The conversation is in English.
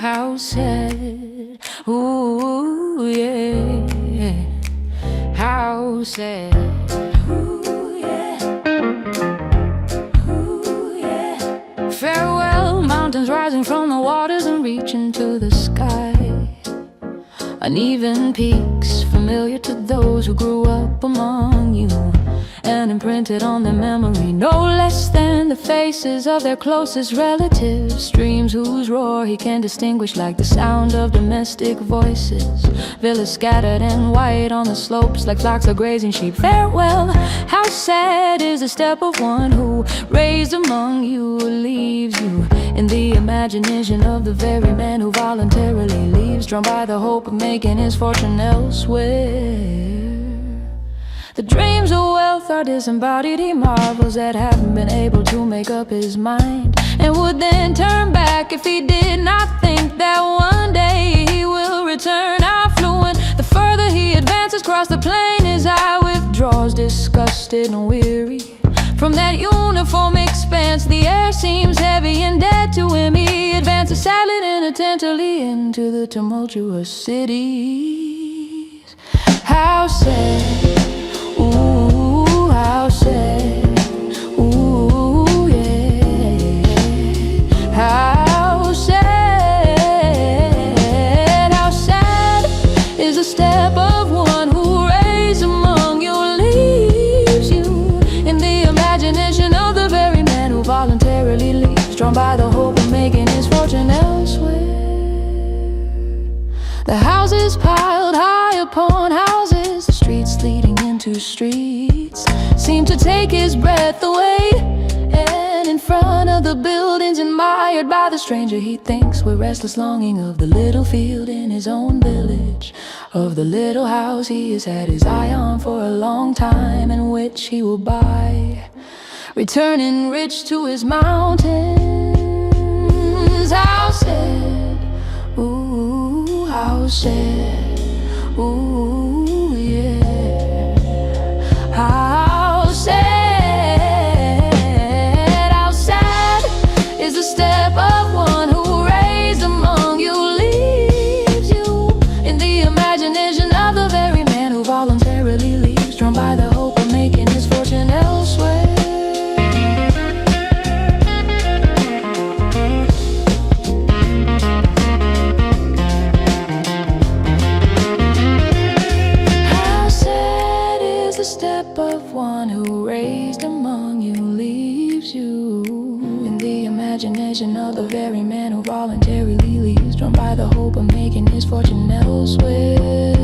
how sad, ooh, yeah, how sad, ooh, yeah, ooh, yeah. Farewell, mountains rising from the waters and reaching to the sky. Uneven peaks, familiar to those who grew up among you, and imprinted on their memory no less than the faces of their closest relatives. Streams whose roar he can distinguish like the sound of domestic voices. Villas scattered and white on the slopes like flocks of grazing sheep. Farewell, how sad is the step of one who, raised among you, leaves you in the imagination of the very man who voluntarily leaves, drawn by the hope of making his fortune elsewhere. The dreams of wealth are disembodied, he marvels that haven't been able to make up his mind, and would then turn back if he did not think that one day he will return affluent. The further he advances across the plain, his eye withdraws, disgusted and weary. From that uniform expanse, the air seems heavy and dead to him. He advances sadly and attentively into the tumultuous cities. How sad, ooh, how sad, ooh, yeah. How sad is the step of one who raised among you, leaves you in the imagination of the very man who voluntarily leaves, drawn by the hope of making his fortune elsewhere. The houses piled high upon houses, the streets leading into streets, seem to take his breath away. And in front of the buildings admired by the stranger, he thinks with restless longing of the little field in his own village, of the little house he has had his eye on for a long time, and which he will buy, returning rich to his mountains. How sad, ooh, how sad, ooh, yeah. How sad is the step of one who raised among you, leaves you in the imagination of the very man who voluntarily leaves, drawn by the hope of making his fortune elsewhere. Step of one who raised among you, leaves you in the imagination of the very man who voluntarily leaves, drawn by the hope of making his fortune elsewhere.